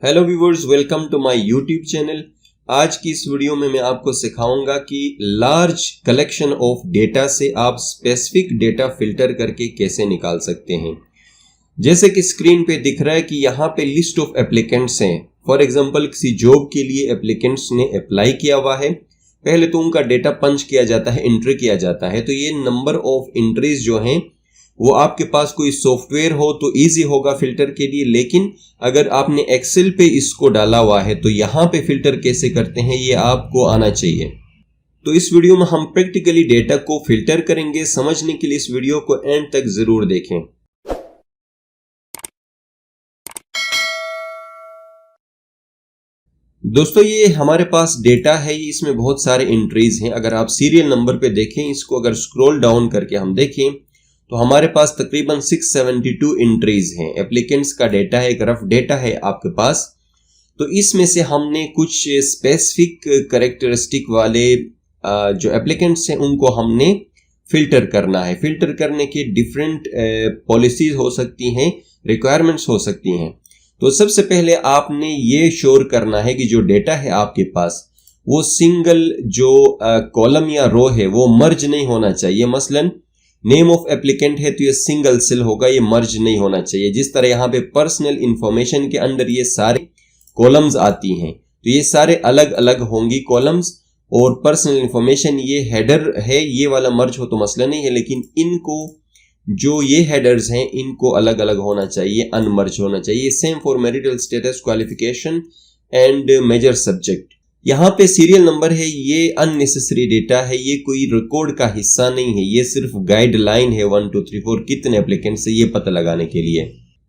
Hello viewers, welcome to my YouTube channel. आज की इस वीडियो में मैं आपको सिखाऊंगा कि लार्ज कलेक्शन ऑफ डेटा से आप स्पेसिफिक डेटा फिल्टर करके कैसे निकाल सकते हैं। जैसे कि स्क्रीन पे दिख रहा है कि यहाँ पे लिस्ट ऑफ एप्लीकेंट्स हैं। फॉर एग्जांपल किसी जॉब के लिए एप्लीकेंट्स ने अप्लाई किया हुआ है। पहले तो उनका डेटा पंच किया जाता है, एंट्री किया जाता है। तो ये नंबर ऑफ एंट्रीज जो हैं वो आपके पास कोई सॉफ्टवेयर हो तो इजी होगा फिल्टर के लिए, लेकिन अगर आपने एक्सेल पे इसको डाला हुआ है तो यहाँ पे फिल्टर कैसे करते हैं ये आपको आना चाहिए। तो इस वीडियो में हम प्रैक्टिकली डेटा को फिल्टर करेंगे। समझने के लिए इस वीडियो को एंड तक जरूर देखें। दोस्तों, ये हमारे पास डेटा है, इसमें बहुत सारे एंट्रीज हैं। अगर आप सीरियल नंबर पे देखें, इसको अगर स्क्रॉल डाउन करके हम देखें तो हमारे पास तकरीबन 672 एंट्रीज हैं। एप्लीकेंट्स का डेटा है, एक रफ डेटा है आपके पास। तो इसमें से हमने कुछ स्पेसिफिक कैरेक्टरिस्टिक वाले जो एप्लीकेंट्स हैं उनको हमने फिल्टर करना है। फिल्टर करने के डिफरेंट पॉलिसीज हो सकती हैं, रिक्वायरमेंट्स हो सकती हैं। तो सबसे पहले आपने ये श्योर करना है कि जो डेटा है आपके पास वो सिंगल जो कॉलम या रो है वो मर्ज नहीं होना चाहिए। मसलन नेम ऑफ एप्लीकेंट है तो ये सिंगल सेल होगा, ये मर्ज नहीं होना चाहिए। जिस तरह यहाँ पे पर्सनल इंफॉर्मेशन के अंदर ये सारे कॉलम्स आती हैं तो ये सारे अलग अलग होंगी कॉलम्स, और पर्सनल इंफॉर्मेशन ये हेडर है, ये वाला मर्ज हो तो मसला नहीं है। लेकिन इनको जो ये हेडर्स हैं इनको अलग अलग होना चाहिए, अनमर्ज होना चाहिए। Same for marital status, qualification and major subject. यहाँ पे सीरियल नंबर है, ये अननेसेसरी डेटा है, ये कोई रिकॉर्ड का हिस्सा नहीं है, ये सिर्फ गाइडलाइन है 1 2 3 4 कितने एप्लीकेंट्स है ये पता लगाने के लिए।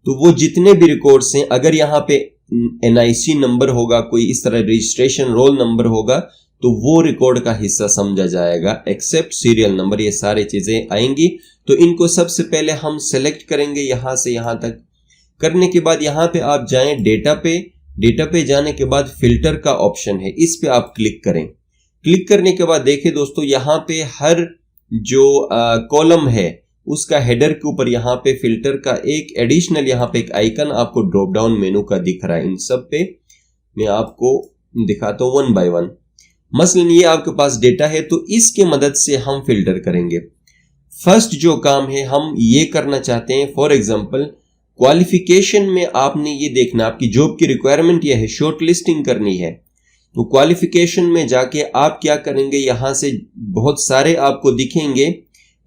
तो वो जितने भी रिकॉर्ड्स हैं, अगर यहाँ पे NIC नंबर होगा, कोई इस तरह रजिस्ट्रेशन रोल नंबर होगा तो वो रिकॉर्ड का हिस्सा समझा जाएगा। एक्सेप्ट सीरियल नंबर, ये सारी चीजें आएंगी। तो इनको सबसे पहले हम सेलेक्ट करेंगे यहां से यहां तक। करने के बाद यहां पे आप जाएं डेटा पे। डेटा पे जाने के बाद फिल्टर का ऑप्शन है, इस पे आप क्लिक करें। क्लिक करने के बाद देखिए दोस्तों, यहाँ पे हर जो कॉलम है उसका हेडर के ऊपर यहाँ पे फिल्टर का एक एडिशनल यहाँ पे एक आइकन आपको ड्रॉप डाउन मेनू का दिख रहा है। इन सब पे मैं आपको दिखाता हूँ 1 बाय 1। मसलन ये आपके पास डेटा है तो इसके मदद से हम फिल्टर करेंगे। फर्स्ट जो काम है हम ये करना चाहते हैं, फॉर एग्जांपल क्वालिफिकेशन में आपने ये देखना, आपकी जॉब की रिक्वायरमेंट ये है, शॉर्ट लिस्टिंग करनी है। तो क्वालिफिकेशन में जाके आप क्या करेंगे, यहां से बहुत सारे आपको दिखेंगे।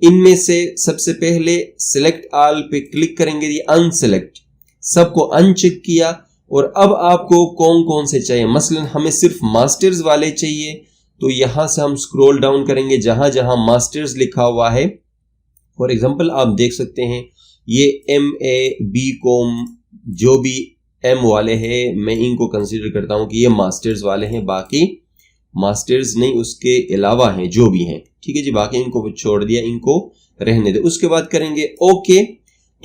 इनमें से सबसे पहले सिलेक्ट ऑल पे क्लिक करेंगे, ये अनसेलेक्ट, सबको अनचेक किया। और अब आपको कौन कौन से चाहिए, मसलन हमें सिर्फ मास्टर्स वाले चाहिए तो यहां से हम स्क्रॉल डाउन करेंगे जहां जहां मास्टर्स लिखा हुआ है। फॉर एग्जांपल आप देख सकते हैं ये MA BCom जो भी M वाले हैं, मैं इनको कंसीडर करता हूं कि ये मास्टर्स वाले हैं। बाकी मास्टर्स नहीं, उसके अलावा हैं जो भी हैं, ठीक है जी, बाकी इनको छोड़ दिया, इनको रहने दे। उसके बाद करेंगे ओके।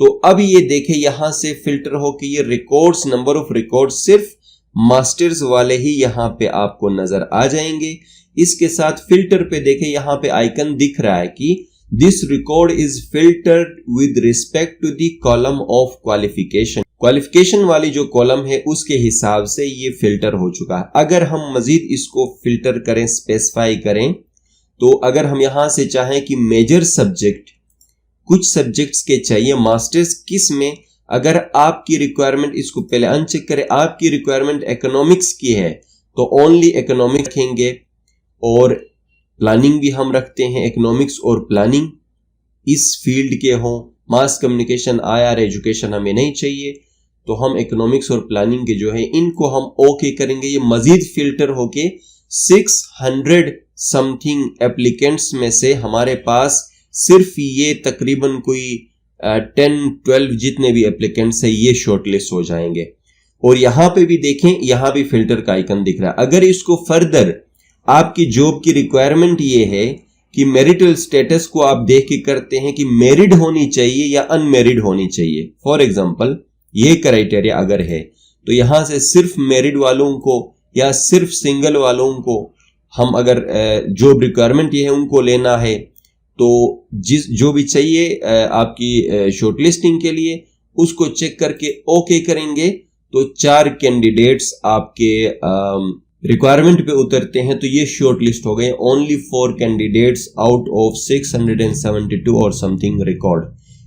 तो अब ये देखें यहां से फिल्टर हो कि ये रिकॉर्ड्स, नंबर ऑफ रिकॉर्ड सिर्फ मास्टर्स वाले ही यहां पे आपको नजर आ जाएंगे। इसके साथ फिल्टर पे देखें, यहां पे आइकन दिख रहा है कि this record is filtered with respect to the column of qualification. Qualification वाली जो कॉलम है उसके हिसाब से ये फिल्टर हो चुका है। अगर हम मजीद इसको फिल्टर करें, स्पेसिफाई करें, तो अगर हम यहां से चाहें कि मेजर सब्जेक्ट, कुछ सब्जेक्ट्स के चाहिए, मास्टर्स किस में, अगर आपकी रिक्वायरमेंट, इसको पहले अनचेक करें, आपकी रिक्वायरमेंट इकोनॉमिक्स की है तो ओनली इकोनॉमिक्स रखेंगे। और प्लानिंग भी हम रखते हैं, इकोनॉमिक्स और प्लानिंग इस फील्ड के हों। मास कम्युनिकेशन, IR एजुकेशन हमें नहीं चाहिए, तो हम इकोनॉमिक्स और प्लानिंग के जो है इनको हम ओके करेंगे। ये मजीद फिल्टर होके 600 समथिंग एप्लीकेंट्स में से हमारे पास सिर्फ ये तकरीबन कोई 10-12 जितने भी एप्लीकेंट्स है ये शॉर्टलिस्ट हो जाएंगे। और यहां पे भी देखें, यहां भी फिल्टर का आइकन दिख रहा है। अगर इसको फर्दर आपकी जॉब की रिक्वायरमेंट ये है कि मैरिटल स्टेटस को आप देख के करते हैं कि मैरिड होनी चाहिए या अनमैरिड होनी चाहिए, फॉर एग्जांपल ये क्राइटेरिया अगर है तो यहां से सिर्फ मैरिड वालों को या सिर्फ सिंगल वालों को हम अगर जॉब रिक्वायरमेंट ये है उनको लेना है, तो जो भी चाहिए आपकी शॉर्टलिस्टिंग के लिए उसको चेक करके ओके करेंगे तो 4 कैंडिडेट्स आपके रिक्वायरमेंट पे उतरते हैं, तो ये शॉर्ट लिस्ट हो गए। ओनली 4 कैंडिडेट्स आउट ऑफ 672 और समथिंग रिकॉर्ड,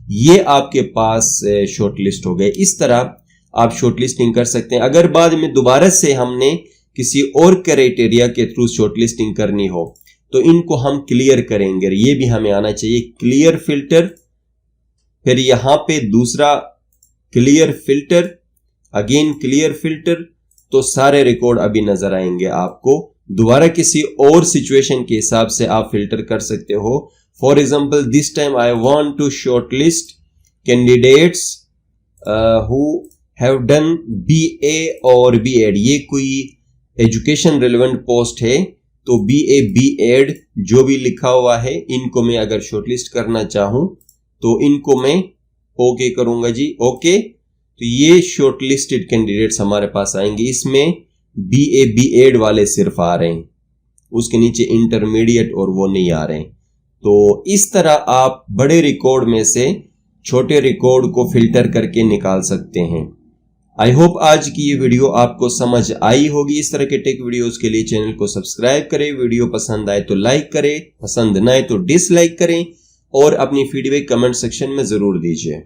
ये आपके पास शॉर्ट लिस्ट हो गए। इस तरह आप शॉर्ट लिस्टिंग कर सकते हैं। अगर बाद में दोबारा से हमने किसी और क्राइटेरिया के थ्रू शॉर्ट लिस्टिंग करनी हो तो इनको हम क्लियर करेंगे, ये भी हमें आना चाहिए। क्लियर फिल्टर, फिर यहां पे दूसरा clear filter, again clear filter, तो सारे रिकॉर्ड अभी नजर आएंगे आपको। दोबारा किसी और सिचुएशन के हिसाब से आप फिल्टर कर सकते हो। For example, this time I want to shortlist candidates who have done BA और B.Ed, ये कोई एजुकेशन रिलेवेंट पोस्ट है, तो BA B.Ed जो भी लिखा हुआ है इनको मैं अगर शॉर्टलिस्ट करना चाहूं तो इनको मैं ओके करूंगा जी, ओके। तो ये शॉर्टलिस्टेड कैंडिडेट्स हमारे पास आएंगे। इसमें BA B.Ed वाले सिर्फ आ रहे हैं, उसके नीचे इंटरमीडिएट और वो नहीं आ रहे हैं। तो इस तरह आप बड़े रिकॉर्ड में से छोटे रिकॉर्ड को फिल्टर करके निकाल सकते हैं। आई होप आज की ये वीडियो आपको समझ आई होगी। इस तरह के टेक वीडियोस के लिए चैनल को सब्सक्राइब करें, वीडियो पसंद आए तो लाइक करें, पसंद ना आए तो डिसलाइक करें और अपनी फीडबैक कमेंट सेक्शन में जरूर दीजिए।